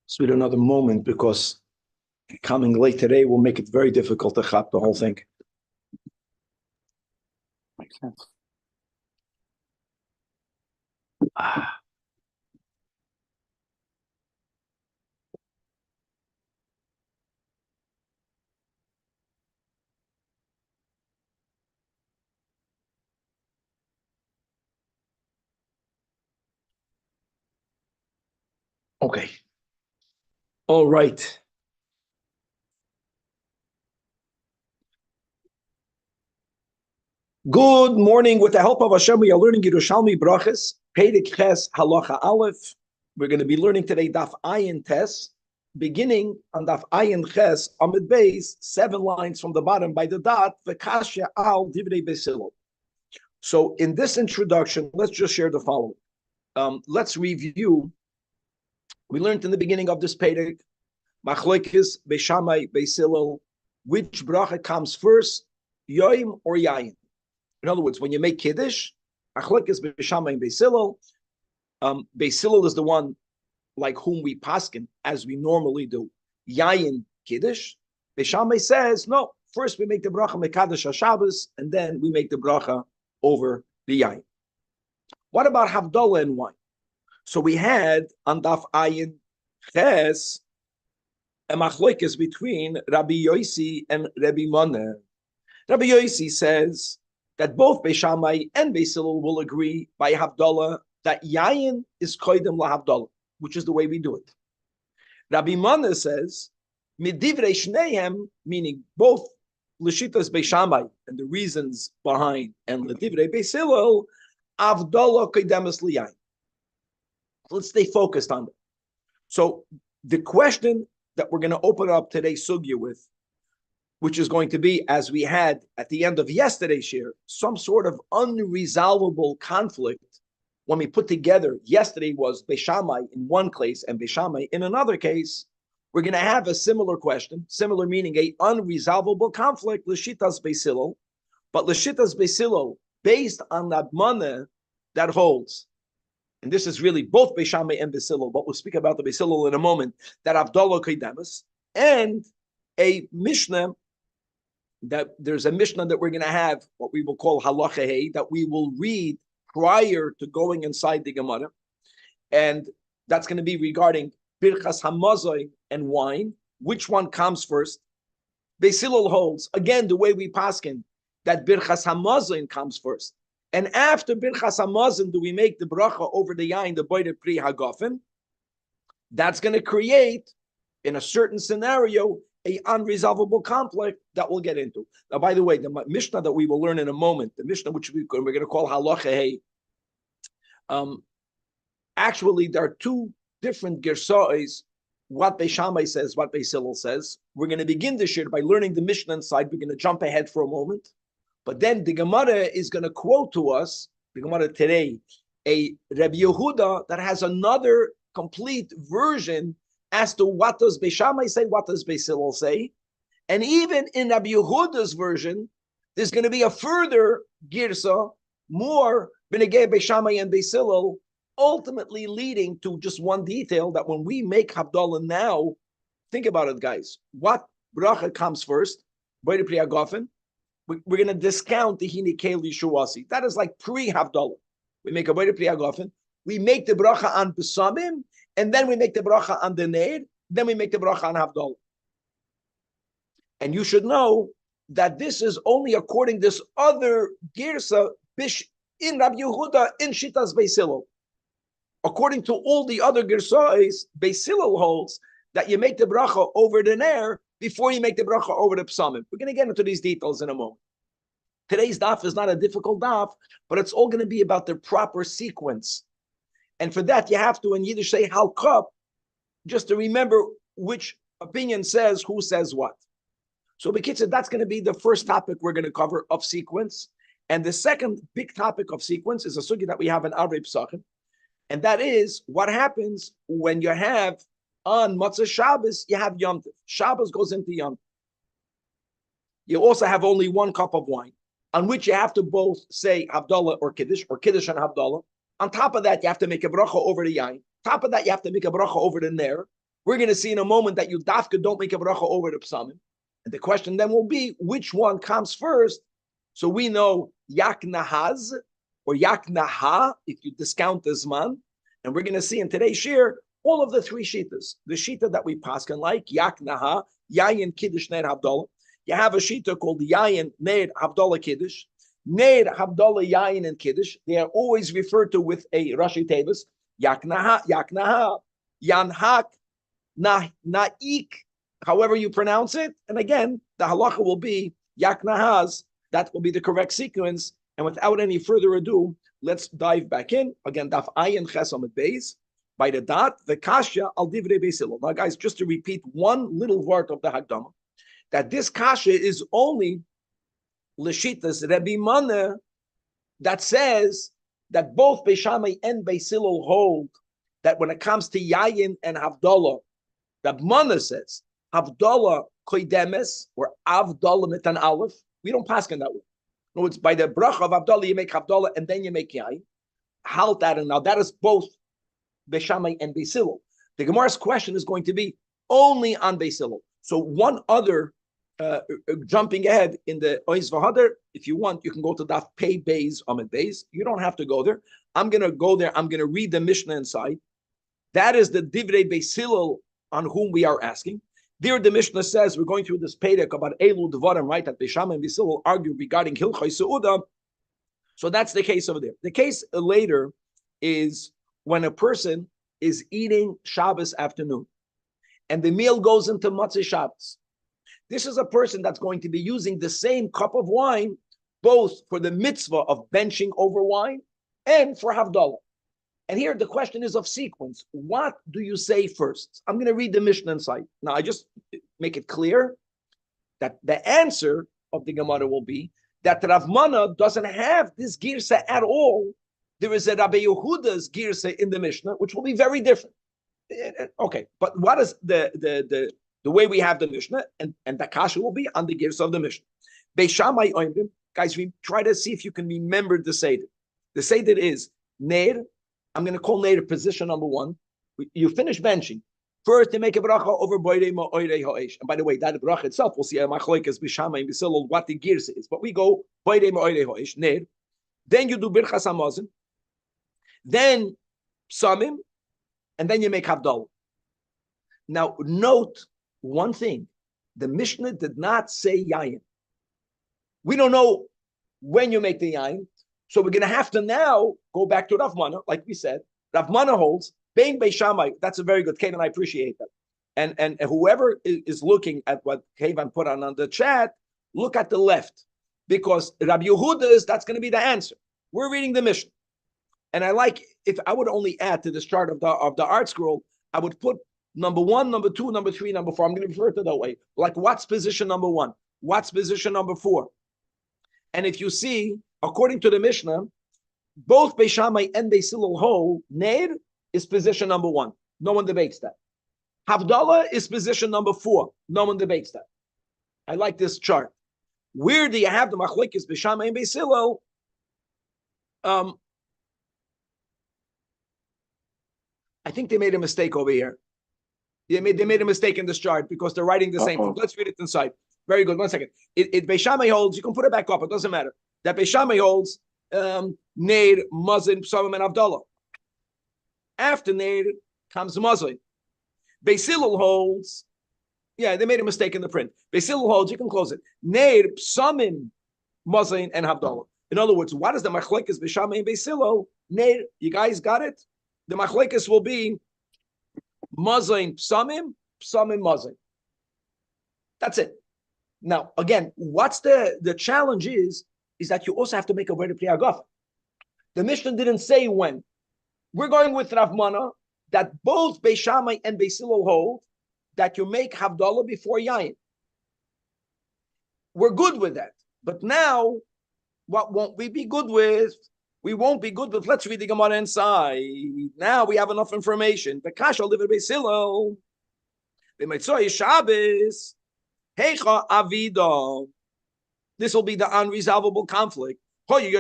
So we need another moment because coming late today will make it very difficult to chop the whole thing. Makes sense. Okay. All right. Good morning. With the help of Hashem, we are learning Yerushalmi Brachas, Perek Ches Halacha Aleph. We're going to be learning today Daf Ayin Tes, beginning on Daf Ayin Ches Amid Beis, 7 lines from the bottom by the dot, V'kashya al Divrei Besillo. So in this introduction, let's just share the following. Let's review. We learned in the beginning of this Perek, Machlokes Beishamai Beisillo, which bracha comes first, Yoim or Yayin. In other words, when you make Kiddush, Machlokes Beishamai and Beisillo, Beisillo is the one like whom we paskin, as we normally do, Yayin Kiddush. Beishamai says, no, first we make the bracha Mekadosh HaShabbos, and then we make the bracha over the Yayin. What about Havdalah and wine? So we had on Daf Ayin Ches a machlokes between Rabbi Yosi and Rabbi Mona. Rabbi Yosi says that both Beishamai and Beisilul will agree by Havdalah that Yayin is koidem lahavdalah, which is the way we do it. Rabbi Mona says midivrei shneihem, meaning both l'shitas Beishamai and the reasons behind, and l'divrei Beisilul, Havdalah koidemus liyayin. Let's stay focused on it. So the question that we're going to open up today's sugya with, which is going to be, as we had at the end of yesterday's share, some sort of unresolvable conflict when we put together, yesterday was Beishamai in one case and Beishamai in another case. We're going to have a similar question, similar meaning, a unresolvable conflict, l'shitas Beisilo, but l'shitas Beisilo, based on that maneh that holds. And this is really both Beishamai and Beisilul, but we'll speak about the Beisilul in a moment, that Havdalah Kodemus, and a Mishnah, that there's a Mishnah that we're going to have, what we will call Halacha Hey, that we will read prior to going inside the Gemara, and that's going to be regarding Birchas Hamazoi and wine. Which one comes first? Beisilul holds, again, the way we paskin, that Birchas Hamazoi comes first. And after Birchas Hamazon, do we make the bracha over the yain, the boider pri hagofen? That's going to create, in a certain scenario, a unresolvable conflict that we'll get into. Now, by the way, the Mishnah that we will learn in a moment, the Mishnah which we're going to call Halacha Hey, actually, there are two different gersa'is, what Beishamai says, what Beisilul says. We're going to begin this year by learning the Mishnah inside. We're going to jump ahead for a moment. But then the Gemara is going to quote to us, the Gemara today, a Rabbi Yehuda that has another complete version as to what does Beishamai say, what does Beisilul say. And even in Rabbi Yehuda's version, there's going to be a further girsa, more B'negei Beishamai and Beisilul, ultimately leading to just one detail, that when we make Havdalah now, think about it, guys. What bracha comes first? Boider pri hagofen. We're going to discount the hine keli shuasi. That is like pre-Havdalah. We make a boider pri hagofen. We make the bracha on besamim, and then we make the bracha on the neir. Then we make the bracha on Havdalah. And you should know that this is only according to this other girsa in Rabbi Yehuda in Shitas Beisilul. According to all the other girsais, Beisilul holds that you make the bracha over the neir before you make the bracha over the psamim. We're going to get into these details in a moment. Today's daf is not a difficult daf, but it's all going to be about the proper sequence. And for that, you have to, in Yiddish, say halkah, just to remember which opinion says who says what. So, Bekitzer, that's going to be the first topic we're going to cover of sequence. And the second big topic of sequence is a sugya that we have in Arei Pesachim, and that is what happens when you have on Matzah Shabbos, you have Yom Tov. Shabbos goes into Yom Tov. You also have only one cup of wine, on which you have to both say Havdalah or Kiddush and Havdalah. On top of that, you have to make a bracha over the yain. On top of that, you have to make a bracha over the ner. We're going to see in a moment that you dafka don't make a bracha over the psalmim. And the question then will be, which one comes first? So we know yak nahaz or yak naha, if you discount the zman. And we're going to see in today's shir all of the three shitas. The shita that we paskin like, yak naha, yayin kiddush ner havdalah. You have a shita called yayin ner havdalah kiddush. Ner havdalah yayin and kiddush. They are always referred to with a rashi tebus. Yak naha, yanhak, naik, however you pronounce it. And again, the halacha will be yak nahaz. That will be the correct sequence. And without any further ado, let's dive back in. Again, daf ayin ches amud beis. By the dot, the kasha al divrei beis Hillel. Now, guys, just to repeat one little word of the Hagdama, that this kasha is only l'shitas Rabbi Mana that says that both Beis Shammai and Beis Hillel hold that when it comes to yayin and havdalah, Rabbi Mana says havdalah koidemes or avdalah mit an aleph. We don't pass in that way. No, it's by the bracha of havdalah you make havdalah and then you make yayin. Halt that, and now that is both Beis Shammai and Beis Hillel. The Gemara's question is going to be only on Beis Hillel. So one other jumping ahead in the Ois V'Hadar, if you want, you can go to Daf Pei Beis Amid Beis. You don't have to go there. I'm going to go there. I'm going to read the Mishnah inside. That is the Divrei Beis Hillel on whom we are asking. There, the Mishnah says we're going through this Perek about Elu Devarim, right? That Beis Shammai and Beis Hillel argue regarding Hilchai Seudah. So that's the case over there. The case later is when a person is eating Shabbos afternoon, and the meal goes into Matzah Shabbos. This is a person that's going to be using the same cup of wine, both for the mitzvah of benching over wine and for Havdalah. And here the question is of sequence. What do you say first? I'm going to read the Mishnah inside. Now, I just make it clear that the answer of the Gemara will be that Rav Mana doesn't have this girsa at all. There is a Rabbi Yehuda's girsa in the Mishnah, which will be very different. Okay, but what is the way we have the Mishnah, and the kasha will be on the girsa of the Mishnah. Beis Shammai oimdim, guys, we try to see if you can remember the Seder. The Seder is Ner. I'm going to call Ner position number one. You finish benching. First, they make a bracha over Boirei Ma'orei Ha'esh. And by the way, that bracha itself, we'll see a machlokes Beis Shammai and Beis Hillel what the girsa is. But we go Boirei Ma'orei Ha'esh, Ner. Then you do Birchas Hamazon. Then Psamim. And then you make Havdalah. Now, note one thing. The Mishnah did not say Yayin. We don't know when you make the Yayin. So we're going to have to now go back to Rav Mana, like we said. Rav Mana holds, Bein Beis Shammai. That's a very good Kevin. I appreciate that. And whoever is looking at what Kevin put on the chat, look at the left. Because Rabbi Yehuda's, that's going to be the answer. We're reading the Mishnah. And I like, if I would only add to this chart of the art scroll, I would put number 1, number 2, number 3, number 4. I'm going to refer to that way. Like what's position number 1? What's position number 4? And if you see, according to the Mishnah, both Beis Shammai and Beis Hillel hold Ner is position number 1. No one debates that. Havdalah is position number 4. No one debates that. I like this chart. Where do you have the machlokes Beis Shammai and Beis Hillel? I think they made a mistake over here. They made a mistake in this chart because they're writing the same thing. Let's read it inside. Very good. 1 second. It Beis Shammai holds, you can put it back up, it doesn't matter. That Beis Shammai holds Ner, Mazin, Psamim, and Havdalah. After Ner comes Mazin. Beis Hillel holds, yeah, they made a mistake in the print. Beis Hillel holds, you can close it. Ner, Psamim, Mazin, and Havdalah. In other words, what is the machlokes Beis Shammai and Beis Hillel? Ner, you guys got it? The machlokes will be Mazin, Psamim, Psamim, Mazin. That's it. Now, again, what's the challenge is that you also have to make a very Pri Hagafa. The Mishnah didn't say when. We're going with Rav Mana that both Beis Shammai and Beis Hillel hold that you make Havdalah before Yayin. We're good with that. But now, what won't we be good with? We won't be good with, let's read the Gemara inside. Now we have enough information. The Kasha live at Beis Hillel. The Mitzvah Shabbos. Heicha Avida. This will be the unresolvable conflict. And you go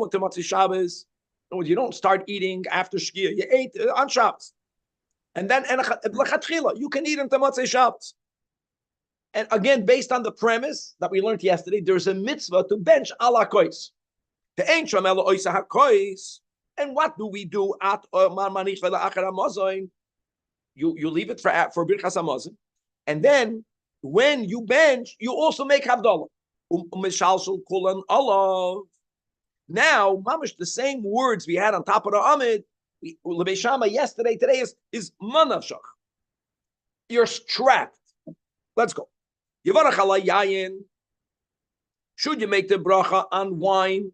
into Matzah Shabbos. You don't start eating after Shkia. You ate on Shabbos. And then you can eat until Motzei Shabbos. And again, based on the premise that we learned yesterday, there's a mitzvah to bench ala kois. The ain't shamela oisa hakois. And what do we do at you leave it for birchas hamazon, and then when you bench, you also make havdalah. Now, mamish, the same words we had on top of the amid, Lebeshama yesterday, today is manavshach. You're strapped. Let's go. Yivarach ala yayin. Should you make the bracha on wine?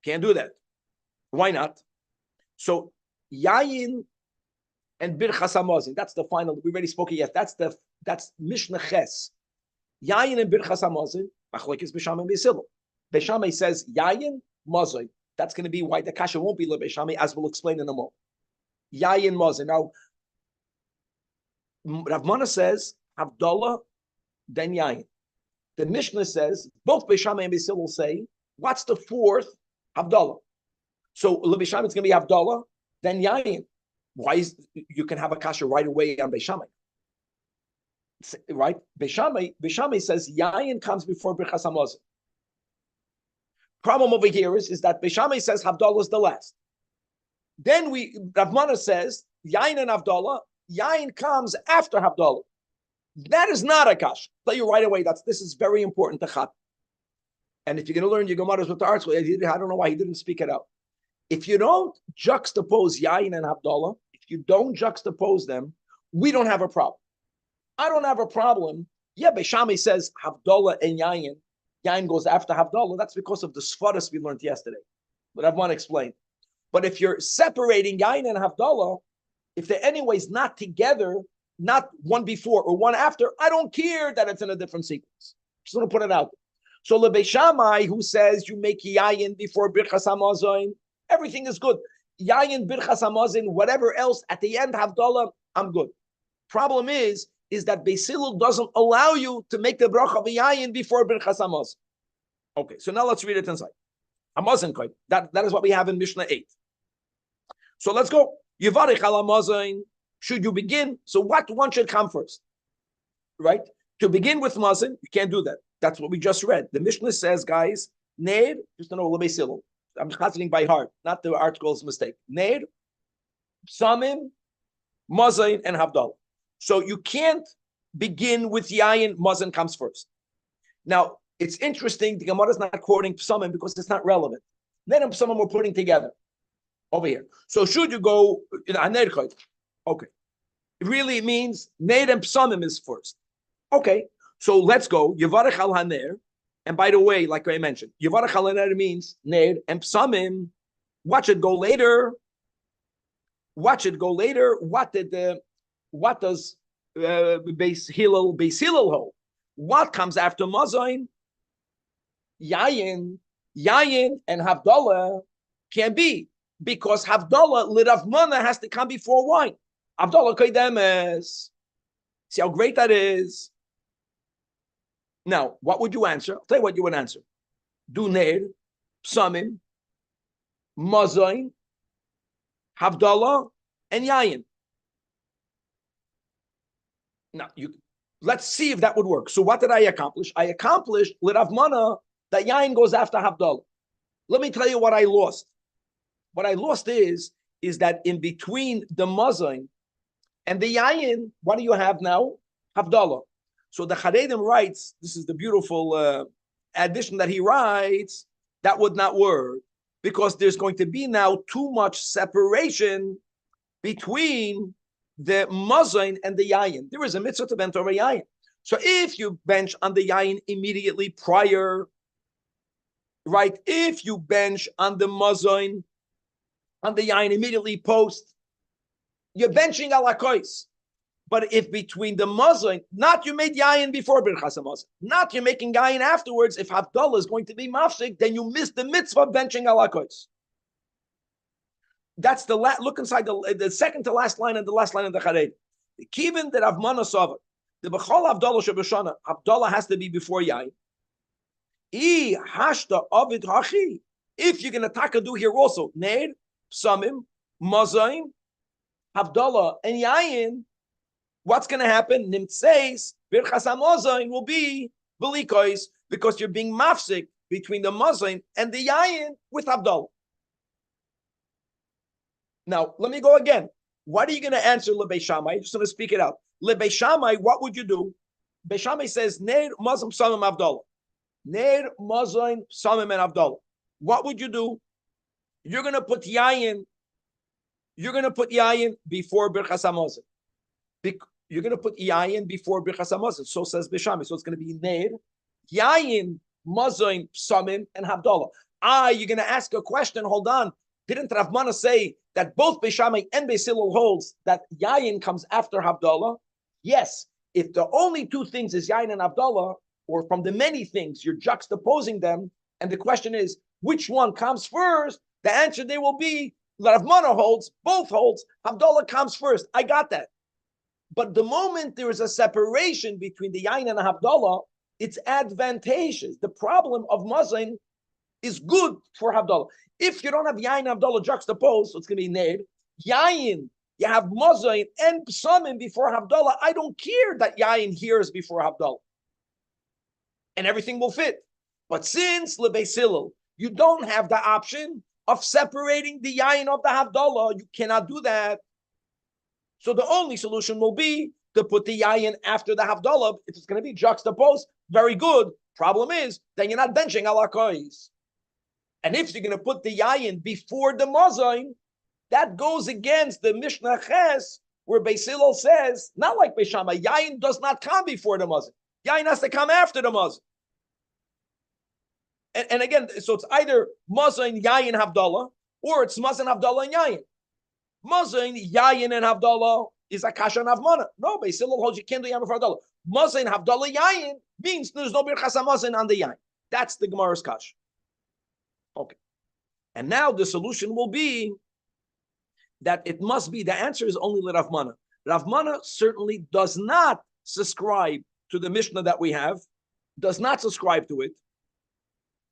Can't do that. Why not? So yayin and birchas hamazon. That's the final. We already spoke it yet. That's Mishnah Ches. Yayin and birchas hamazon. Machlokes Beishamai and Beisilo. Beishamai says yayin mazon. That's going to be why the kasha won't be leBeishami, as we'll explain in a moment. Yayin mazon. Now, Rav Mana says Havdalah, then yayin. The Mishnah says both Beishamai and Beisilo say, what's the fourth Havdalah? So leBeishami it's going to be Havdalah, then yayin. Why is you can have a kasha right away on Beishamai? Right? Beishamai says yayin comes before birchas hamazon. Problem over here is that Beishamai says Havdalah is the last. Then Rav Mana says yayin and Havdalah. Yayin comes after Havdalah. That is not a kasha. I'll tell you right away. This is very important to chat. And if you're going to learn your Gemaras with the arts, I don't know why he didn't speak it out. If you don't juxtapose yayin and Havdalah, if you don't juxtapose them, we don't have a problem. I don't have a problem. Yeah, Beishamai says Havdalah and yayin. Yayin goes after Havdalah. That's because of the Sfaras we learned yesterday. But I want to explain. But if you're separating yayin and Havdalah, if they're anyways not together, not one before or one after, I don't care that it's in a different sequence. Just want to put it out. So leBeishami, who says you make yayin before birchas hamazon, everything is good. Yayin, birchas hamazon, whatever else at the end Havdalah, I'm good. Problem is that Beisilul doesn't allow you to make the bracha of yayin before birchas hamazon. Okay, so now let's read it inside. Hamazon koy. That is what we have in Mishnah 8. So let's go. Yivarich al hamazon. Should you begin? So what one should come first? Right? To begin with mazon, you can't do that. That's what we just read. The Mishnah says, guys, Neir, just to know leBeisilul. I'm chatzing by heart, not the article's mistake. Neir, Samim, Mazon, and Havdalah. So you can't begin with yayin. Mazon comes first. Now, it's interesting. The Gemara is not quoting Samim because it's not relevant. Neir and Samim we're putting together over here. So should you go in Anerchot? Okay. It really means Neir and Samim is first. Okay. So let's go. Yivarech al haner. And by the way, like I mentioned, Yivarech al haner means Neir and Psamim. What should go later? What should go later? What does Beis Hillel hold? What comes after Mazon? Yayin and Havdalah can be, because Havdalah L'Rav Mana has to come before wine. Havdalah Kodemes. See how great that is. Now, what would you answer? I'll tell you what you would answer. Do Neir, Psamim, Mazon, Havdalah, and Yayin. Now, let's see if that would work. So what did I accomplish? I accomplished L'Rav Mana that Yayin goes after Havdalah. Let me tell you what I lost. What I lost is that in between the Mazon and the Yayin, what do you have now? Havdalah. So the Charedim writes, this is the beautiful addition that he writes, that would not work, because there's going to be now too much separation between the Mazon and the Yayin. There is a mitzvah to bench over Yayin. So if you bench on the Yayin immediately prior, right? If you bench on the Mazon, on the Yayin immediately post, you're benching ala kois. But if between the Mazon, not you made Yayin before Birchas HaMazon, not you're making Yayin afterwards, if Havdalah is going to be mafsik, then you miss the mitzvah of benching ala kois. That's the look inside the second to last line and the last line of the Charedim. The kivin that Rav Mana Sava, the Bechol Havdalah Shabashana, Havdalah has to be before Yayin. I hashta avid hachi. If you're going to taka do here also, Ner, Samim, Mazain, Havdalah, and Yayin, what's going to happen? Nimtseis, Birchas HaMazain will be Belikois, because you're being mafsik between the Mazain and the Yayin with Havdalah. Now, let me go again. What are you going to answer Lebei Shammai? I'm just going to speak it out. Lebei Shammai, what would you do? Bei Shammai says, Ner, Mazim, Samim, Havdalah. Ner, Mazain, Samim, and Havdalah. What would you do? You're going to put Yayin. You're going to put Yayin before Birchas HaMazon. You're going to put Yayin before Birchas HaMazon. So says Bei Shammai. So it's going to be Ner, Yayin, Mazain, Samim, and Havdalah. You're going to ask a question. Hold on. Didn't Rav Mana say that both Bei Shammai and Beis Hillel holds that Yayin comes after Havdalah? Yes. If the only two things is Yayin and Havdalah, or from the many things, you're juxtaposing them, and the question is, which one comes first? The answer there will be, Rav Mana holds, both holds, Havdalah comes first. I got that. But the moment there is a separation between the Yain and the Havdalah, it's advantageous. The problem of Mazain is good for Havdalah. If you don't have Yain and Havdalah juxtaposed, so it's going to be Ner. Yain, you have Mazain and Psamim before Havdalah. I don't care that Yain here is before Havdalah. And everything will fit. But since Lebeis Hillel, you don't have the option of separating the Yain of the Havdalah, you cannot do that. So the only solution will be to put the Yayin after the Havdalah. If it's going to be juxtaposed, very good. Problem is, then you're not benching Alakois. And if you're going to put the Yayin before the Mazain, that goes against the Mishnah Ches, where Beis Hillel says, not like Beis Shammai, Yayin does not come before the Mazain. Yayin has to come after the Mazain. And again, so it's either Mazain, Yayin, Havdalah, or it's Mazain, Havdalah, and Yayin. Mazain, Yayin, and Havdalah is a kasha and Avmana. No, Beis Hillel holds you can't do Yayin before Havdalah. Mazain, Havdalah, Yayin means there's no Birchas HaMazain on the Yayin. That's the Gemara's kasha. Okay. And now the solution will be that it must be, the answer is only Rav Mana. Rav Mana certainly does not subscribe to the Mishnah that we have, does not subscribe to it.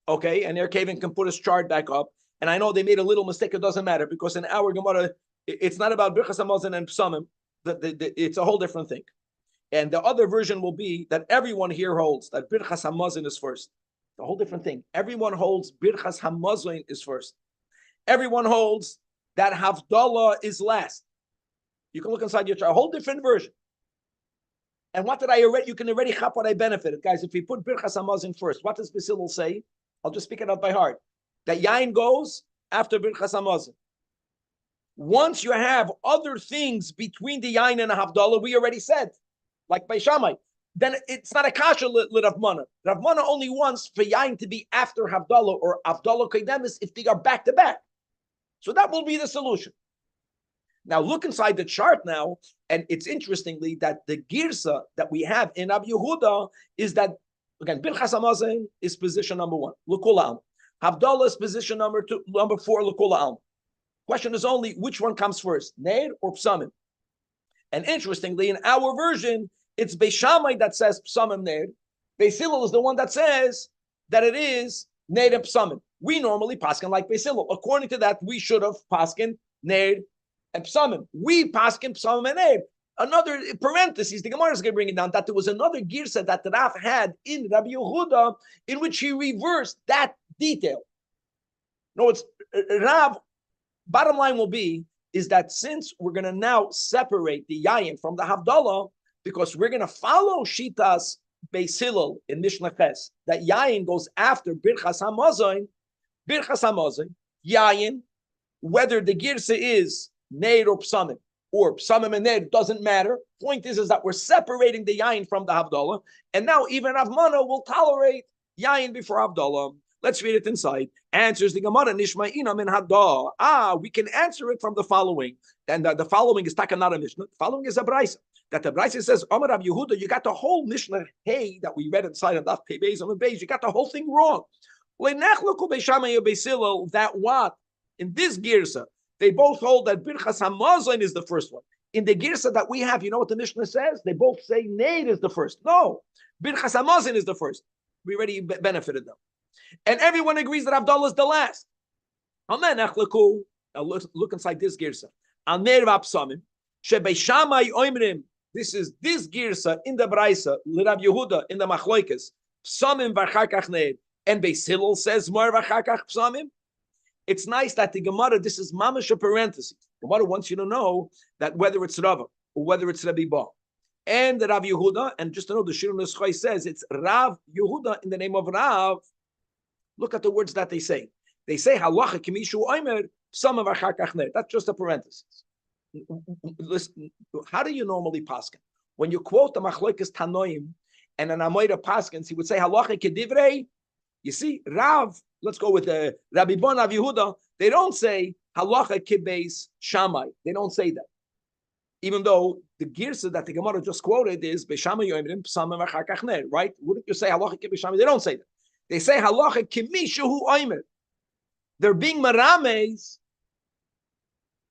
Okay, and Erkaven can put his chart back up. And I know they made a little mistake, it doesn't matter, because in our Gemara, it's not about Birchas HaMazain and Psamim. It's a whole different thing. And the other version will be that everyone here holds that Birchas HaMazain is first. A whole different thing. Everyone holds Birchas HaMazain is first. Everyone holds that Havdalah is last. You can look inside your chart. A whole different version. And what did I already? You can already chap what I benefited, guys. If we put Birchas HaMazain first, what does Beis Hillel say? I'll just speak it out by heart. That Yain goes after Birchas HaMazain. Once you have other things between the Yain and the Havdalah, we already said, like by Shammai, then it's not a kasha lit Rav Mana. Rav Mana only wants for Yain to be after Havdalah or Havdalah Kodemis if they are back to back. So that will be the solution. Now look inside the chart now, and it's interestingly that the girsa that we have in Rabbi Yehuda is that, again, Birchas HaMazain is position number 1. L'kol ha'alma. Havdalah is position number 4. L'kol ha'alma. Question is only which one comes first, Ner or Psamim? And interestingly, in our version, it's Beis Shammai that says Psamim Ner. Beis Hillel is the one that says that it is Ner and Psamim. We normally paskin like Beis Hillel. According to that, we should have paskin Ner and Psamim. We paskin Psamim and Ner. Another parenthesis, the Gemara is going to bring it down, that there was another girsa that Rav had in Rabbi Yehuda in which he reversed that detail. No, it's Rav. Bottom line will be is that since we're going to now separate the Yayin from the Havdalah, because we're going to follow Shitas Beis Hillel in Mishnah Ches, that Yayin goes after Birchas HaMazain, Yayin, whether the girsa is Ner or Psamim, or Psamim and Ner, doesn't matter. Point is that we're separating the Yayin from the Havdalah, and now even Rav Mana will tolerate Yayin before Havdalah. Let's read it inside. Answers the Gemara, Nishma'ina min Haddah. We can answer it from the following. And the following is Takanara Mishnah. The following is a Braisa. That the Braisa says, Amar Rabbi Yehuda, you got the whole Mishnah, hey, that we read inside of Daf Pei Beis Amud Beis, you got the whole thing wrong. That what? In this Girsa, they both hold that Birchas HaMazain is the first one. In the Girsa that we have, you know what the Mishnah says? They both say Ner is the first. No, Birchas HaMazain is the first. We already benefited them. And everyone agrees that Havdalah is the last. Now look inside this girsa. Al ner v'apsamim shebei Shammai oimrim. This is this girsa in the Braisa, L'Rab Yehuda in the Machloikes, Psamim v'achakach ner, and Beis Hillel says more v'achakach psamim. It's nice that the Gemara, this is mamash a parenthesis. Gemara wants you to know that whether it's Rava or whether it's Rabbi Ba, and the Rav Yehuda, and just to know the Shir Neschoi says it's Rav Yehuda in the name of Rav. Look at the words that they say. They say halacha kimishu oimer psamim v'achakach ner. That's just a parenthesis. Listen, how do you normally paskin? When you quote the Machloekes Tanoim and an Amoira paskins, he would say halacha kedivrei. You see, Rav, let's go with the Rabbi Bon Rav Yehuda. They don't say halacha kibeis Shammai. They don't say that. Even though the girsa that the Gemara just quoted is Beishamai Yoimrim Psamim V'Chakach Ner, right? Wouldn't you say halacha kibeis Shammai? They don't say that. They say halacha kimishu oimer. They're being marames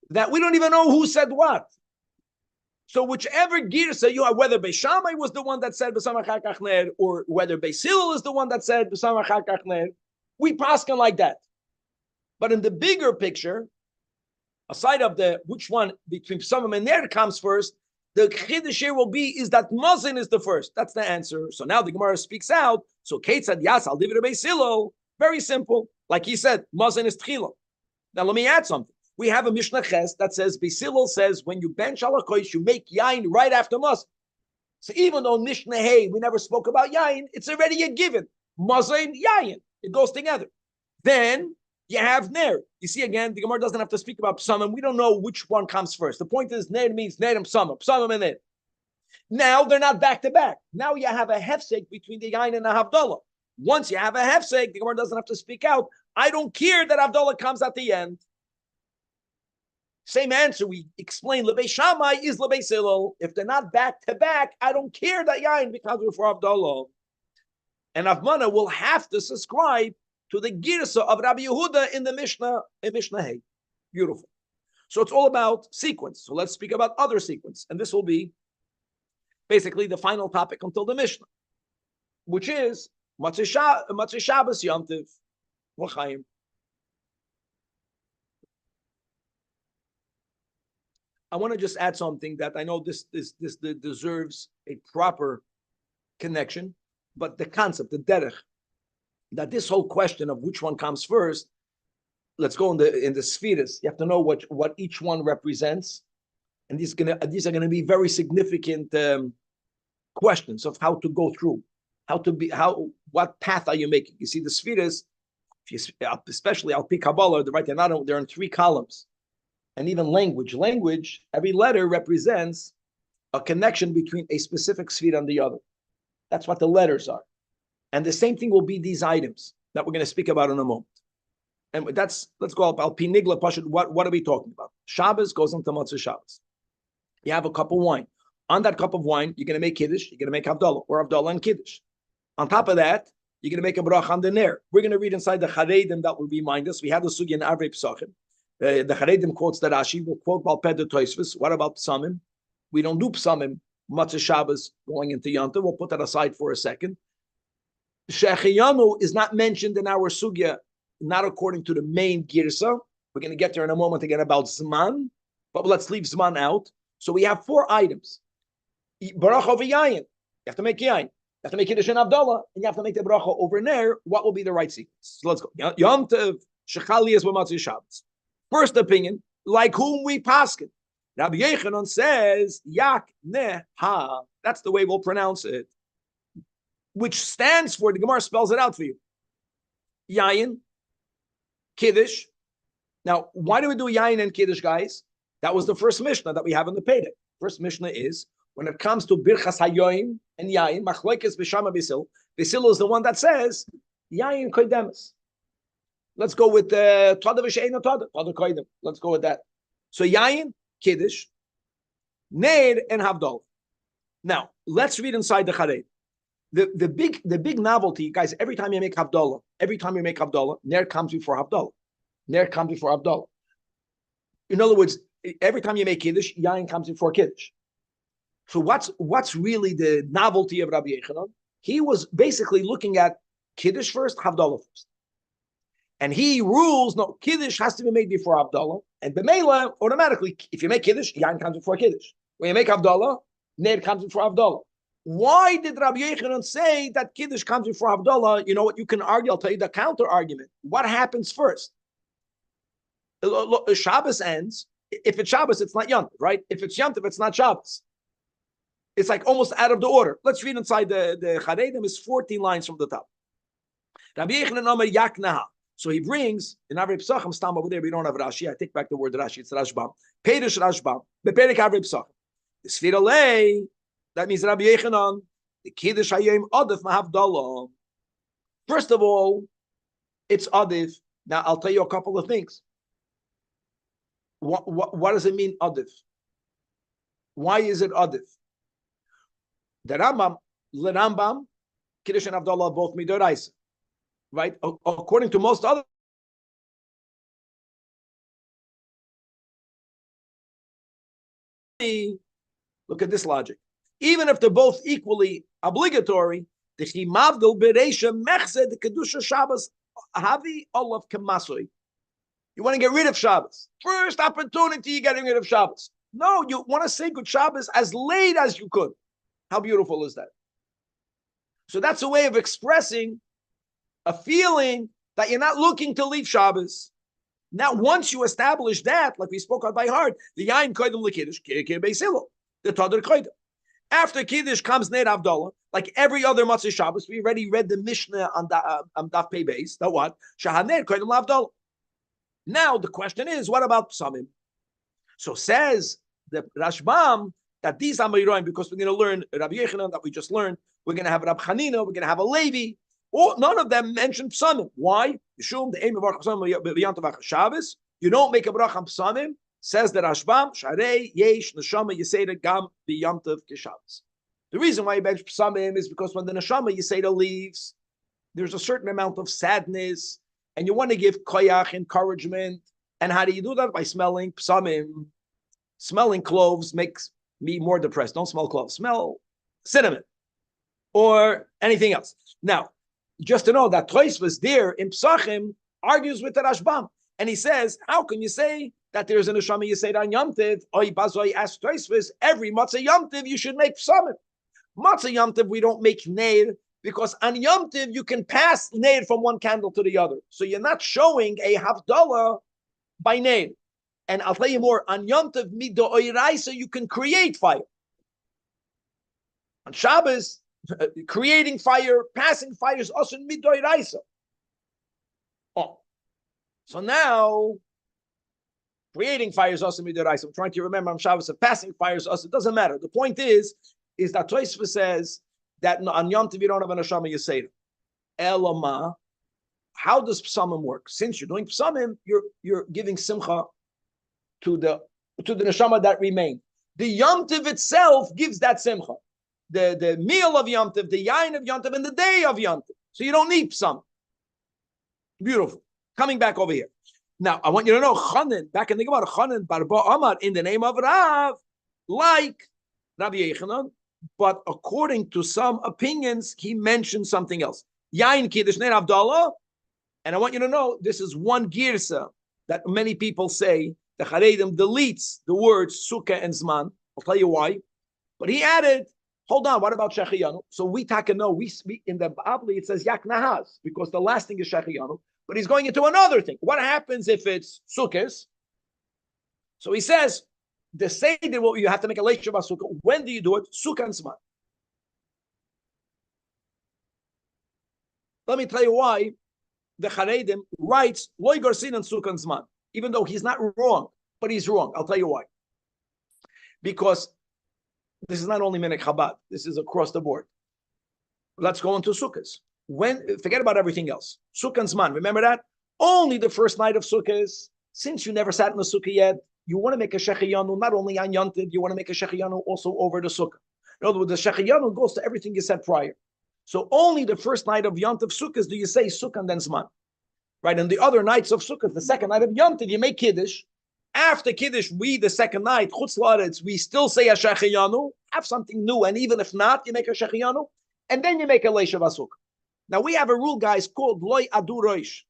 that we don't even know who said what. So whichever girsa you have, whether Beis Shammai was the one that said B'samach Hakach Ner, or whether Beis Hillel is the one that said B'samach Hakach Ner, we paskin like that. But in the bigger picture, aside of the which one between Psamim and Ner comes first, the chiddush here will be is that Mazin is the first. That's the answer. So now the Gemara speaks out. So Kate said, "Yes, I'll leave it to Beis Hillel." Very simple, like he said, Mazin is Tchila. Now let me add something. We have a Mishnah Ches that says, Beis Hillel says, when you bench alakoish, you make yain right after Mazin. So even though Mishnah Hey, we never spoke about yain, it's already a given. Mazin, yain. It goes together. Then you have Ner. You see again, the Gemara doesn't have to speak about Psamim. We don't know which one comes first. The point is, Ner means Ner and Psamim. Psamim and Ner. Now they're not back to back. Now you have a hefsek between the yain and the Havdalah. Once you have a hefsek, the Gemara doesn't have to speak out. I don't care that Havdalah comes at the end. Same answer we explain. L'Beis Shammai is L'Beis Hillel. If they're not back to back, I don't care that yain becomes before Havdalah. And Avmana will have to subscribe to the girsa of Rabbi Yehuda in the Mishnah, in Mishnah Hey. Beautiful. So it's all about sequence. So let's speak about other sequence. And this will be basically the final topic until the Mishnah, which is Matzah Shabbos Yom Tov L'chaim. I want to just add something that I know this deserves a proper connection, but the concept, the derech, that this whole question of which one comes first, let's go in the spheres. You have to know what each one represents, and these are gonna be very significant questions of how to go through, what path are you making? You see, the spheres, especially Al Pi Kabbalah, they're in 3 columns. And even language, every letter represents a connection between a specific sphere and the other. That's what the letters are. And the same thing will be these items that we're going to speak about in a moment. And let's go up. Al Pi Nigla Pashut, what are we talking about? Shabbos goes into Matzah Shabbos. You have a cup of wine. On that cup of wine, you're going to make Kiddush, you're going to make Havdalah, or Havdalah and Kiddush. On top of that, you're going to make a bracha on the Ner. We're going to read inside the Charedim that will remind us. We had the Sugya in Avrei Pesachim. The Charedim quotes the Rashi. We'll quote Balped the Tosfos. What about Psamim? We don't do Psamim, Matzah Shabbos going into Yom Tov. We'll put that aside for a second. Shechiyanu is not mentioned in our Sugya, not according to the main Girsa. We're going to get there in a moment again about Zman, but let's leave Zman out. So we have 4 items. Bracha over Yayin. You have to make Yayin. You have to make Kiddush and Havdalah, and you have to make the bracha over Ner. What will be the right sequence? So let's go. Yom Tov, Shechali is Matzah Shabbos. First opinion, like whom we paskin. Rabbi Yechanan says, Yak ne ha. That's the way we'll pronounce it. Which stands for, the Gemara spells it out for you. Yayin, Kiddush. Now, why do we do Yayin and Kiddush, guys? That was the first Mishnah that we have in the Pedic. First Mishnah is, when it comes to Birchas Hayoim and Yayin, Machlokes B'Shama B'Sil, B'Sil is the one that says, Yayin Kodemus. Let's go with Tada V'She'ena Tada Koidem. Let's go with that. So Yayin, Kiddush, Ner, and Havdalah. Now, let's read inside the Chareid. The big novelty, guys, every time you make Havdalah, Ner comes before Havdalah. Ner comes before Havdalah. In other words, every time you make Kiddush, Yayin comes before Kiddush. So what's really the novelty of Rabbi Yechanan? He was basically looking at Kiddush first, Havdalah first. And he rules, no, Kiddush has to be made before Havdalah. And B'meila, automatically, if you make Kiddush, Yain comes before Kiddush. When you make Havdalah, Ner comes before Havdalah. Why did Rabbi Yochanan say that Kiddush comes before Havdalah? You know what, you can argue, I'll tell you the counter argument. What happens first? Shabbos ends. If it's Shabbos, it's not Yom Tov, right? If it's Yom Tov, it's not Shabbos. It's like almost out of the order. Let's read inside the Charedim. It's 14 lines from the top. Rabbi Yochanan Omer Yaknaha. So he brings in Avrei Pesachim. Stam over there. We don't have Rashi. I take back the word Rashi. It's Rashbam. Perish Rashbam. Beperek Avrei Pesachim. The Sfira Lei. That means Rabbi Yochanan. The Kiddush Hayom Adif Mahavdalah. First of all, it's Adif. Now I'll tell you a couple of things. What does it mean Adif? Why is it Adif? The Rambam, Kiddush and Havdalah both midoraisa, right? According to most other, look at this logic. Even if they're both equally obligatory, the Chimavdil Bereisha Mechzed the Kedusha Shabbos Havi Olav Kamasoi. You want to get rid of Shabbos. First opportunity, you're getting rid of Shabbos. No, you want to say good Shabbos as late as you could. How beautiful is that? So that's a way of expressing a feeling that you're not looking to leave Shabbos. Now, once you establish that, like we spoke on by heart, the Yain Koidem L'Kiddush, the Tadr Koidem. After Kiddush comes Ner Havdalah, like every other Matzah Shabbos. We already read the Mishnah on Daf Pei Beis. That what? Shahaner Koidem L'Havdalah. Now the question is, what about Psamim? So says the Rashbam that these Amiroim, because we're going to learn Rabbi Yochanan that we just learned, we're going to have Rab Chanina, we're going to have a Levi. None of them mention Psamim. Why? Yishum the aim of Psamim Shabbos. You don't make a bracha on Psamim. Says the Rashbam, Sharei Yesh Neshama Yiseda Gam B'Yom Tov Keshabbos. The reason why you mention Psamim is because when the Neshama Yiseda leaves, there's a certain amount of sadness, and you want to give koyach, encouragement. And how do you do that? By smelling Psamim. Smelling cloves makes me more depressed. Don't smell cloves. Smell cinnamon or anything else. Now, just to know that Tosfos there in Psachim argues with the Rashbam, and he says, how can you say that there's a neshama Yiseda on Yom Tov? Oy Bazoi asks Tosfos, every Matzah Yom Tov you should make Psamim. Matzah Yom Tov we don't make Neir, because on Yom Tov you can pass Neir from one candle to the other. So you're not showing a Havdalah by Neir. And I'll tell you more, on Yom Tov Mido Oiraisa, you can create fire. On Shabbos, creating fire, passing fire is also Mido Oiraisa. Oh. So now, creating fire is also Mido Oiraisa. I'm trying to remember on Shabbos, passing fire is also, it doesn't matter. The point is that Tosfos says that on Yom Tov you don't have an Neshama Yiseda. Elama, how does Psamim work? Since you're doing Psamim, you're giving Simcha to the neshama that remained. The Yom Tov itself gives that simcha. The meal of Yom Tov, the yain of Yom Tov, and the day of Yom Tov. So you don't need some. Beautiful. Coming back over here. Now, I want you to know, Chanan, back in the Gemara, Chanan Barba Amar, in the name of Rav, like Rabbi Yochanan, but according to some opinions, he mentioned something else. Yain Kiddush Ner Havdalah, and I want you to know, this is one girsa that many people say. The Charedim deletes the words Sukkah and Zman. I'll tell you why. But he added, hold on, what about Shechiyanu? So we know, we speak in the Babli, it says Yak Nahaz, because the last thing is Shechiyanu. But he's going into another thing. What happens if it's Sukkahs? So he says, the Seder, well, you have to make a late Shabbat Sukkah. When do you do it? Sukkah and Zman. Let me tell you why the Charedim writes Loy Garsin and Sukkah and Zman. Even though he's not wrong, but he's wrong. I'll tell you why. Because this is not only Minhag Chabad, this is across the board. Let's go into Sukkahs. Forget about everything else. Sukkah and Zman, remember that? Only the first night of Sukkahs, since you never sat in the Sukkah yet, you want to make a Shechiyanu, not only on Yom Tov, you want to make a Shechiyanu also over the Sukkah. In other words, the Shechiyanu goes to everything you said prior. So only the first night of Yom Tov Sukkahs do you say Sukkah and then Zman. Right, and the other nights of Sukkot, the second night of Yom Tov, you make Kiddush. After Kiddush, the second night, Chutz La'aretz, we still say a Shechiyanu, have something new, and even if not, you make a Shechiyanu, and then you make a Leishav Sukkah. Now we have a rule, guys, called Loy Adu Roish.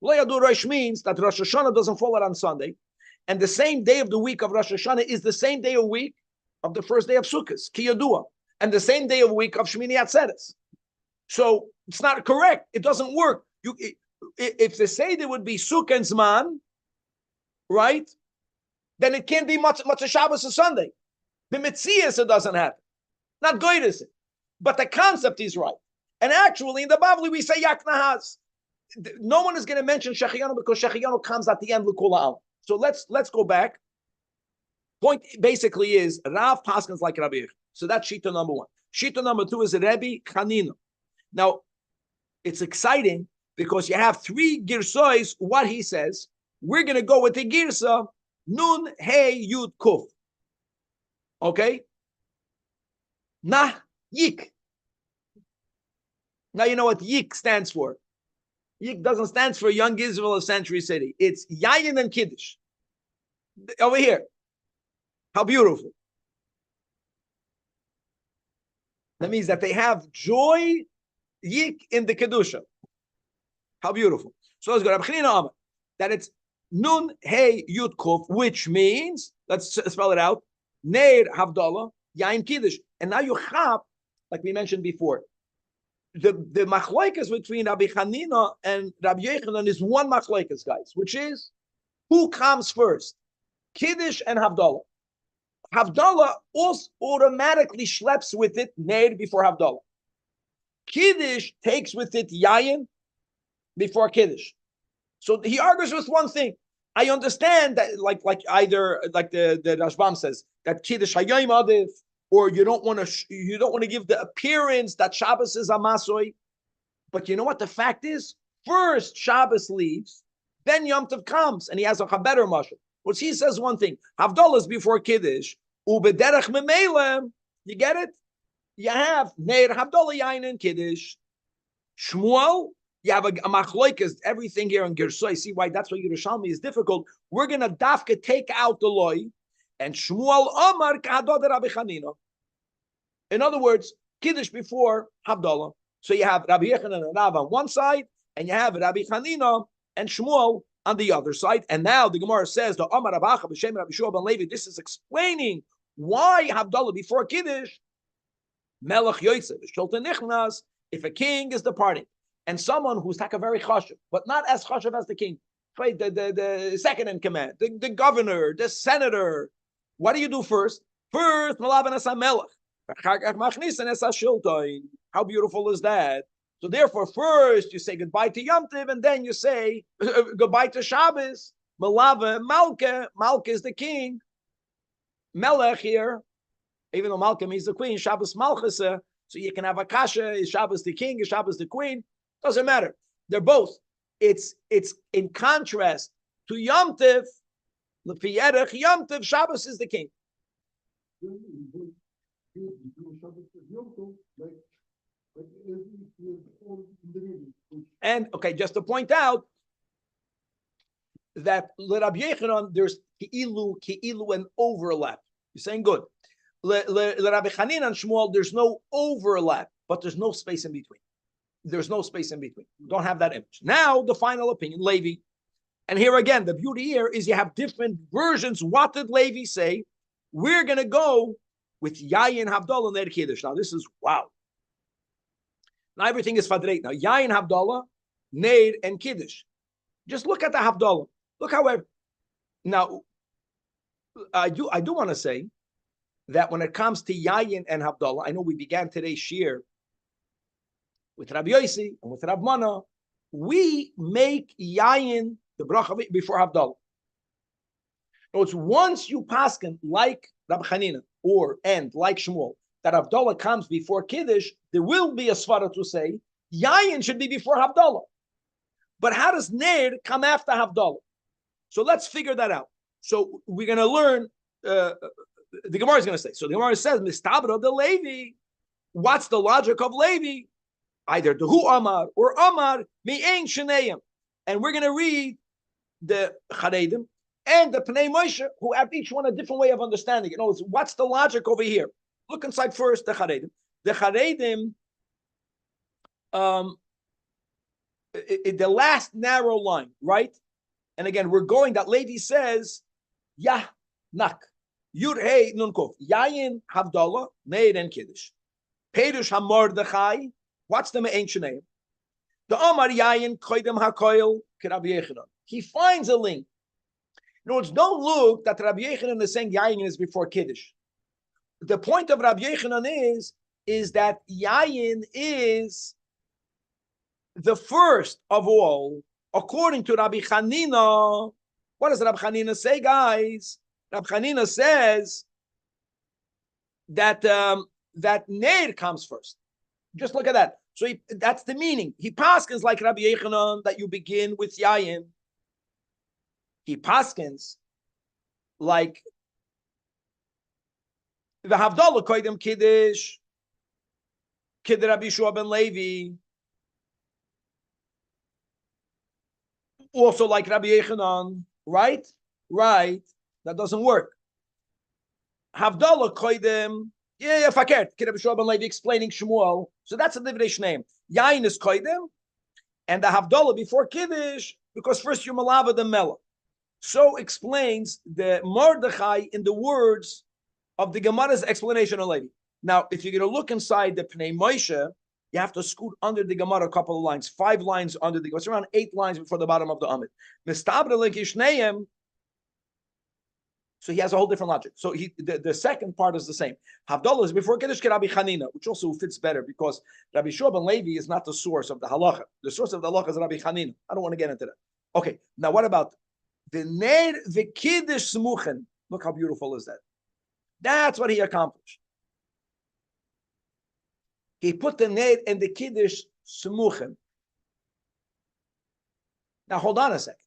Lo Yadu Rosh means that Rosh Hashanah doesn't fall out on Sunday, and the same day of the week of Rosh Hashanah is the same day of week of the first day of Sukkot, Ki Yadua, and the same day of week of Shmini Atzeres. So it's not correct. It doesn't work. If they say there would be Sukkot and Zman, right, then it can't be much a Shabbos or Sunday. The Metzias, it doesn't happen. Not Goyres. But the concept is right. And actually, in the Bavli, we say Yak Nahaz. No one is going to mention Shechianu because Shechianu comes at the end, L'Kula Al. So let's go back. Point basically is Rav Paskins like Rabbi. So that's Shita number one. Shita number two is Rabbi Chanina. Now, it's exciting because you have three Girsois, what he says. We're going to go with the Girsa, Nun, Hey, Yud, Kuf. Okay? Nah, Yik. Now you know what Yik stands for. Yik doesn't stand for Young Israel of Century City. It's Yayin and Kiddush. Over here. How beautiful. That means that they have joy, Yik, in the Kedusha. How beautiful. So let's go. That it's Nun, Hey, Yud, Kuf, which means, let's spell it out, Neir, Havdalah, Yain, Kiddush. And now you have, like we mentioned before, the machlokes between Rabbi Chanina and Rabbi Yochanan is one machlokes, guys, which is who comes first, Kiddush and Havdalah. Havdalah also automatically schleps with it Neir before Havdalah. Kiddush takes with it Yayin before Kiddush. So he argues with one thing. I understand that, like either like the Rashbam says that Kiddush Hayom Adif, or you don't want to give the appearance that Shabbos is a Masoi. But you know what the fact is? First Shabbos leaves, then Yom Tov comes, and he has a better mashal. Which he says one thing: Havdalah is before Kiddush. Ubederech Memelem. You get it? You have Neir Havdalah Yain and Kiddush. Shmuel. You have a machloikas, everything here on Gersoy. See why that's why Yerushalmi is difficult. We're going to dafka take out the loy, and Shmuel Omar Kahadod Rabbi Chanina. In other words, Kiddush before Havdalah. So you have Rabbi Yochanan and Rav on one side, and you have Rabbi Chanina and Shmuel on the other side. And now the Gemara says, the Omar Abacha b'Shem Rabbi Shua ben Levi, this is explaining why Havdalah before Kiddush, Melech Yoytze, Shultan Nichnas, if a king is departing, and someone who's like a very chashuv, but not as chashuv as the king, right? The second in command, the governor, the senator. What do you do first? First, malavan es hamelech. How beautiful is that? So therefore, first you say goodbye to Yom Tov, and then you say goodbye to Shabbos. Malava, Malka. Malka is the king. Melech here, even though Malka means the queen, Shabbos Malchasa. So you can have a kasha, is Shabbos the king, is Shabbos the queen? Doesn't matter. They're both. It's in contrast to Yom Tov. L'fiyerech Yom Tov, Shabbos is the king. And okay, just to point out that Rabbi Yochanan, there's ki'ilu an overlap. You're saying good. Rabbi Chanina and Shmuel, there's no overlap, but there's no space in between. There's no space in between. You don't have that image. Now, the final opinion, Levi. And here again, the beauty here is you have different versions. What did Levi say? We're going to go with Yayin, Havdalah, Ner Kiddush. Now, this is wow. Now, everything is Fadreit. Now, Yayin, Havdalah, Ner, and Kiddush. Just look at the Havdalah. Look how now, I do want to say that when it comes to Yayin and Havdalah, I know we began today's shir with Rabbi Yossi and with Rabbi Mana, we make Yayin the bracha before Havdalah. So it's once you paskin like Rabbi Chanina and like Shmuel that Havdalah comes before Kiddush, there will be a svara to say Yayin should be before Havdalah. But how does Ner come after Havdalah? So let's figure that out. So we're going to learn. The Gemara is going to say. So the Gemara says, "Mistabra the Levi." What's the logic of Levi? Either the Hu Amar or Amar Me'ein Shenayim, and we're going to read the Charedim and the Pnei Moshe, who have each one a different way of understanding. You know, what's the logic over here? Look inside first the Charedim. The Charedim, the last narrow line, right? And again, we're going that Levi says, Yah, Nak, Yud Hey Nun Kuf, Yayin Havdalah, Neid and Kiddush. Perush HaMordechai, what's the ancient name? The Omar Yayin Koidem HaKoil, Rabbi Yechanan. He finds a link. In other words, don't look that Rabbi Yechanan is saying Yayin is before Kiddush. The point of Rabbi Yechanan is that Yayin is the first of all, according to Rabbi Chanina. What does Rabbi Chanina say, guys? Rabbi Chanina says that that Neir comes first. Just look at that. So that's the meaning. He paskins like Rabbi Yechanan that you begin with Yayin. He paskins like the Havdalah koidem Kiddush, Kid Rabbi Shua ben Levi. Also like Rabbi Yechanan, right? Right. That doesn't work. Havdalah koidem, fakert. Kid Rabbi Shua ben Levi explaining Shmuel. So that's a divrei name. Yain is koidem, and the Havdalah before Kiddush, because first you malava the Mela. So explains the Mordechai in the words of the Gemara's explanation of Levi. Now, if you're going to look inside the Pnei Moshe, you have to scoot under the Gemara a couple of lines, 5 lines under the Gemara. It's around 8 lines before the bottom of the Amid. So he has a whole different logic. So the second part is the same. Havdalah is before Kiddush Rabbi Chanina, which also fits better because Rabbi Shua ben Levi is not the source of the halacha. The source of the halacha is Rabbi Chanina. I don't want to get into that. Okay, now what about the Ner v'Kiddush Smuchen? Look how beautiful is that. That's what he accomplished. He put the Ner and the Kiddush Smuchen. Now hold on a second.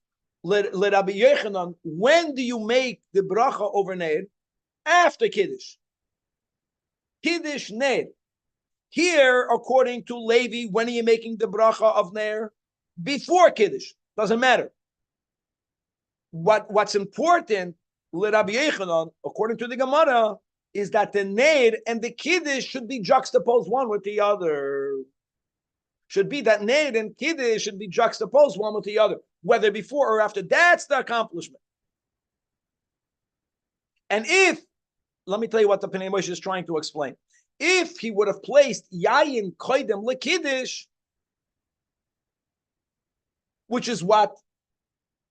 Let Rabbi Yechanan, when do you make the bracha over Ner? After Kiddush. Kiddush Ner. Here, according to Levi, when are you making the bracha of Ner? Before Kiddush. Doesn't matter. What's important, let Rabbi Yechanan, according to the Gemara, is that the Ner and the Kiddush should be juxtaposed one with the other. Should be that Ner and Kiddush should be juxtaposed one with the other, whether before or after. That's the accomplishment. And let me tell you what the Pnei Moshe is trying to explain. If he would have placed Yayin Koidem LeKiddush, which is what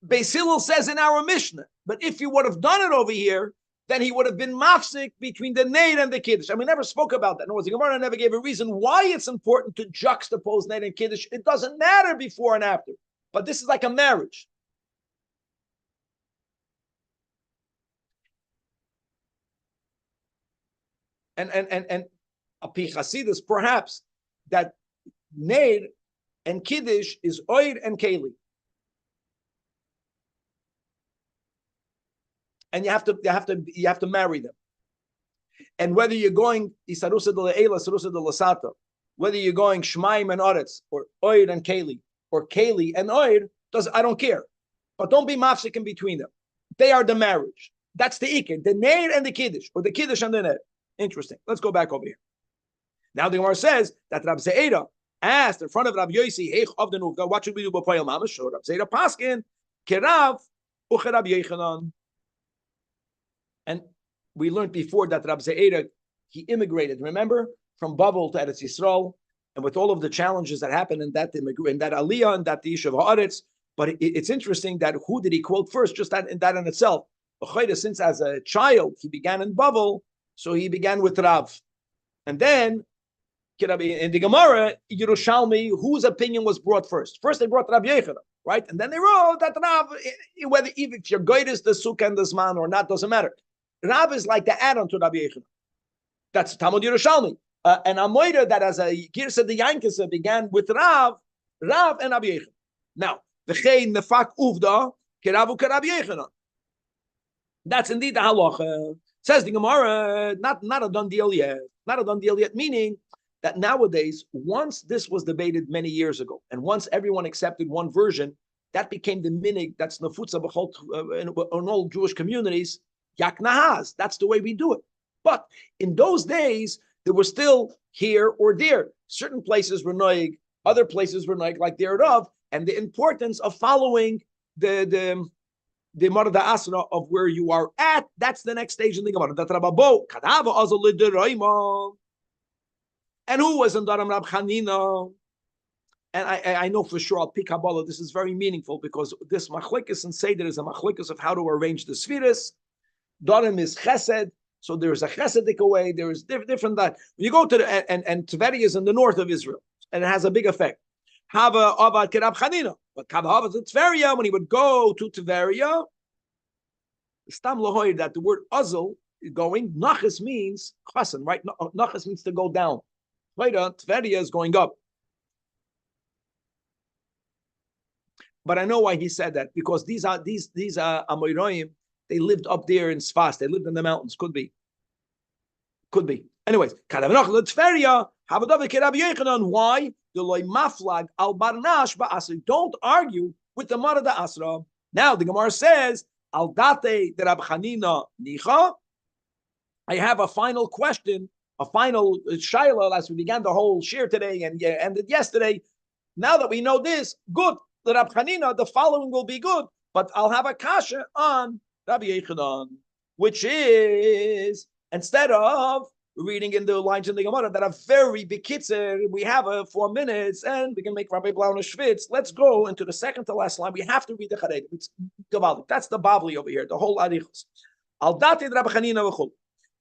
Beis Hillel says in our Mishnah, but if he would have done it over here, then he would have been mafsik between the Ner and the Kiddush. And we never spoke about that. In other words, the Gemara never gave a reason why it's important to juxtapose Ner and Kiddush. It doesn't matter before and after. But this is like a marriage. And Api Chasidus, perhaps, that Ner and Kiddush is Oir and Keli. And you have to marry them. And whether you're going Isarusa de Le'ela, Isarusa de Lasata, whether you're going Shmaim and Oretz, or Oir and Keli, or Keli and Oir, I don't care. But don't be mafsik in between them. They are the marriage. That's the Iker, the Ner and the Kiddush, or the Kiddush and the Ner. Interesting. Let's go back over here. Now the Gemara says that Rab Zeira asked in front of Rab Yosi, Heich of the Nuvga, what should we do b'poyel mamash? So Rab Zeira paskin, Kerav, uche Rab Yechanan. And we learned before that Rab Zeira, he immigrated, remember, from Babel to Eretz Yisrael, and with all of the challenges that happened in that Aliyah and that the Yishuv Haaretz. But it's interesting that who did he quote first? Just that in itself. Since as a child he began in Babel, so he began with Rav, and then in the Gemara, Yerushalmi, whose opinion was brought first? First they brought Rabbi Yechanan, right? And then they wrote that Rav, whether even if your guide is the sukkah and the zman or not, doesn't matter. Rav is like the add-on to Rabbi Yechanan. That's Talmud Yerushalmi. And Amoida that as a Girsa the Yankasa began with Rav and Rabbi Yechanan. Now, v'chein nefak uvda keravu kerav Yechanan. That's indeed the halacha. Says the Gemara, not a done deal yet. Not a done deal yet, meaning that nowadays, once this was debated many years ago, and once everyone accepted one version, that became the minig, that's nefutza in all Jewish communities, yak nahaz. That's the way we do it. But in those days, there were still here or there. Certain places were noig, other places were noig, like thereof, and the importance of following the Mara da Asra of where you are at. That's the next stage in the Gemara. That Rababo Kadava Azal Lidoraima. And who was in Daram Rab Chanina? And I know for sure, I'll pick Kabbalah, this is very meaningful because this machlekes and Seder is a machlekes of how to arrange the spheres. Darim is Chesed, so there's a Chesedic way, there is different that. When you go to and Tveri is in the north of Israel, and it has a big effect. Hava Avad Kerab Chanina. But Kavahava to Tveria, when he would go to Tveria, Stam Lahoy, that the word Azul going, Nachas means Chasen, right? Nachas means to go down. Later, Tveria is going up. But I know why he said that, because these are Amoraim, they lived up there in Sfas, they lived in the mountains, could be. Anyways, Tveria, why? Don't argue with the Mara da Asra. Now the Gemara says, Al date de Rab Chanina nicha. I have a final question, a final shaila as we began the whole shir today and ended yesterday. Now that we know this, good. The Rab Chanina, the following will be good, but I'll have a kasha on Rabbi Yechanan, which is instead of reading in the lines in the Gemara that are very big kitzur, we have 4 minutes and we can make Rabbi Blauna Schwitz. Let's go into the second to last line. We have to read the Charedim. It's Gavaldik. That's the Bavli over here, the whole Arichos. Al dati Rabbi Chanina v'chol.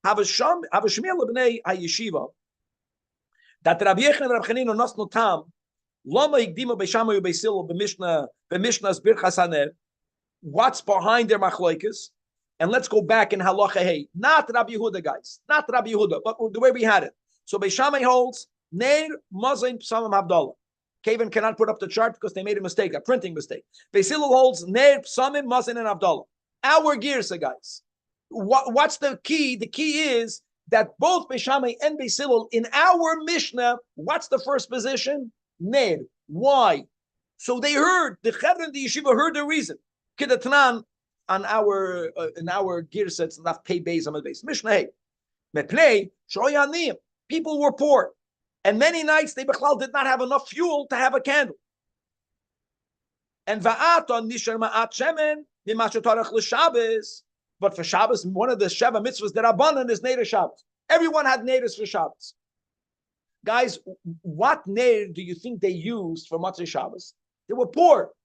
Have a shmiel lebnei hayeshiva that Rabbi Yechanan and Rabbi Chanina nosnu tam lama igdima beishamay ubeisilu b'mishnah's birchas haner. What's behind their machlokes? And let's go back in halacha hey, not Rabbi Yehuda, guys, not Rabbi Yehuda, but the way we had it. So Beishamai holds Neir Mazain Psamim Havdalah. Kavan cannot put up the chart because they made a mistake, a printing mistake. Beisilul holds Neir Psamim Mazain and Havdalah. Our Girsa, guys. What's the key? The key is that both Beishamai and Beisilul in our Mishnah, what's the first position? Neir. Why? So they heard the Chevron and the Yeshiva heard the reason. Kidatnan. On our in our girsa, it's not pay base on the base. Mishnah hey, meplay shoyanim. People were poor, and many nights they did not have enough fuel to have a candle. And va'aton nishar ma'at shemen mimashatarach l'Shabbos. But for Shabbos, one of the Sheva mitzvahs that Rabbanan is Neder Shabbos. Everyone had Neders for Shabbos. Guys, what Neder do you think they used for Matzah Shabbos? They were poor.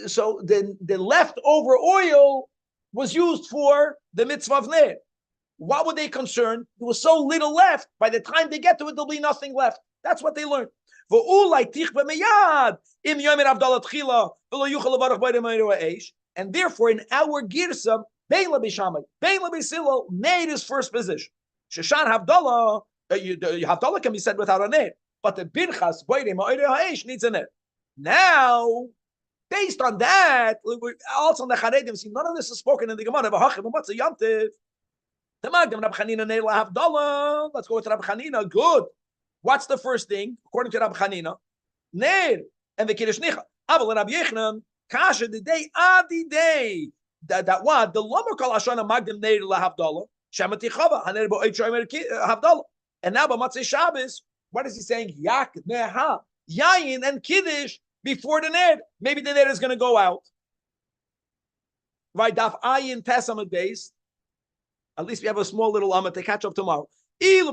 So the leftover oil was used for the mitzvah of Ner. What were they concerned? There was so little left. By the time they get to it, there'll be nothing left. That's what they learned. And therefore, in our girsa, Beila Bishamai, Beila Bisilo, Ner is first position. Sheshan Havdalah, Havdalah can be said without a Ner, but the Birchas needs a Ner. Now, based on that, also on the Charedim, see, none of this is spoken in the Gemara. What's a Yomtiv? Let's go with Rabbi Chanina. Good. What's the first thing, according to Rabbi Chanina? Ner and the Kiddush Nicha. Aval Rabbi Yechanan, Kasha, the day, that what? The Lomer Kol Ashana Magdim Ner LaHavdalah, Shemati Chava, Haner Bo'et Shomer Havdalah. And now, B'Matzei Shabbos, what is he saying? Yak, Neha, Yayin, and Kiddush, before the Ner. Maybe the Ner is going to go out. Right, Daf Ayin Tesamad base. At least we have a small little Amma to catch up tomorrow. The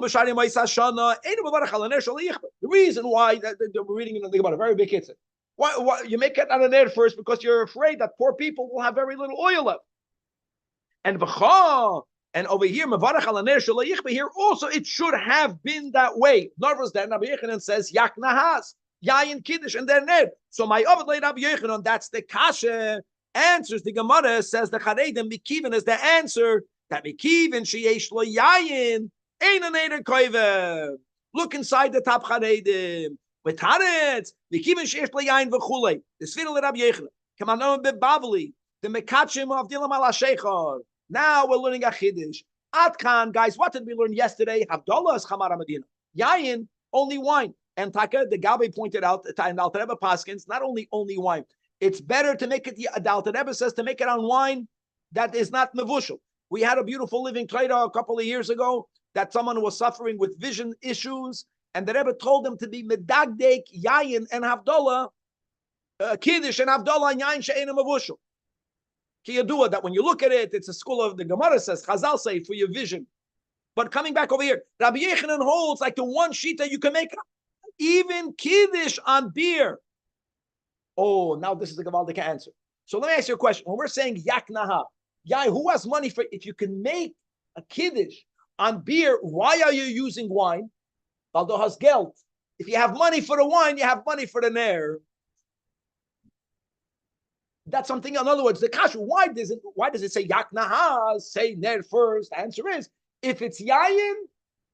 reason why that we're reading in the Gemara, very big kitzur. Why you make it on a Ner first because you're afraid that poor people will have very little oil left. And over here, here also it should have been that way. Narvas there, Rabbi Yechanan says Yak Nahas. Yayin Kiddush and their Ner. So my Ovid Rabbi Yechanan, that's the Kasha. Answers the Gemara says the Charedim Mikivin is the answer that Mikivin Sheyesh Lo Yayin Ein a Neder Koive. Look inside the top Charedim with Haretz Mikivin Sheyesh Lo Yayin v'Chulei. The Sfira Rabbi Yechanan. Come on, Bavli the Mekachim of Dilam Ala Sheikhar. Now we're learning a Chiddush. Atkan, guys, what did we learn yesterday? Havdalah is Chamar Medina. Yayin only wine. And Taka, the Gabi pointed out, and Alter Rebbe Paskins, not only wine. It's better to make it, the Alter Rebbe says, to make it on wine that is not mevushal. We had a beautiful living trader a couple of years ago that someone was suffering with vision issues, and the Rebbe told him to be medagdek, yayin, and havdalah Kiddush and Havdalah and Yain she'enim avushel. Kiyadua, that when you look at it, it's a school of the Gemara says, Chazal say, for your vision. But coming back over here, Rabbi Yechanan holds like the one sheet that you can make even Kiddush on beer. Oh, now this is the Gavaldic answer. So let me ask you a question. When we're saying Yak Naha, Yai, who has money for, if you can make a Kiddush on beer, why are you using wine? Baldo has geld. If you have money for the wine, you have money for the Ner. That's something, in other words, the kashu, why does it say Yak Naha, say Ner first? The answer is, if it's Yayin,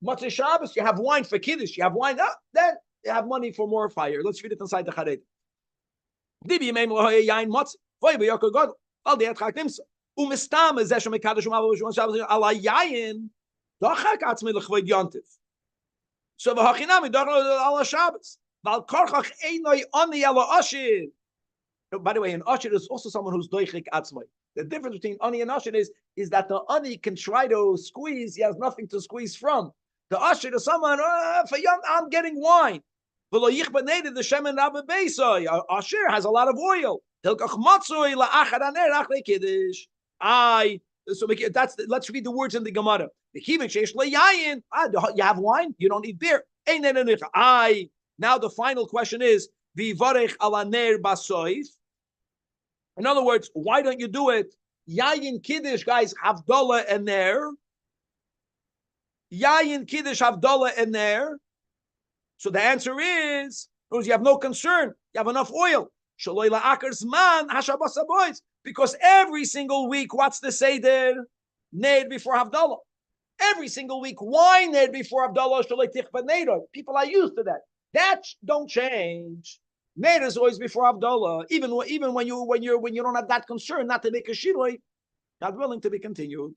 Motzei Shabbos, you have wine for Kiddush, you have wine, then you have money for more fire. Let's read it inside the Chared. Dibi Meim Lohoye Yayin Motzei, Voy B'Yokor Godel, Al De'et Chak Nimsa, U'mistam Ezeh Shem Mekadosh U'Mav Shabbos Ala Yayin, Dochak Atzmei L'Chvoid Yontif. So V'Hachinami Dochak Ala Shabbos, Val Korchach Einoi Oni Ela Ashir. By the way, an usher is also someone who's doichik atzmai. The difference between ani and usher is that the ani can try to squeeze, he has nothing to squeeze from. The usher is someone, I'm getting wine. The shemen rabbi beisai. Usher has a lot of oil. Let's read the words in the Gemara. You have wine, you don't need beer. Now the final question is, Vivarech ala ner basoif. In other words, why don't you do it? Yayin Kiddush, guys, Havdalah and Ner. Yayin Kiddush, Havdalah and Ner. So the answer is, because you have no concern, you have enough oil. Shaloi la'akar zman hashabas habois. Because every single week, what's the Seder? Ner before Havdalah. Every single week, why Ner before Havdalah? Shaloi tichba neder. People are used to that. That don't change. Ner is always before Havdalah, even when you don't have that concern not to make a shiroi, not willing to be continued.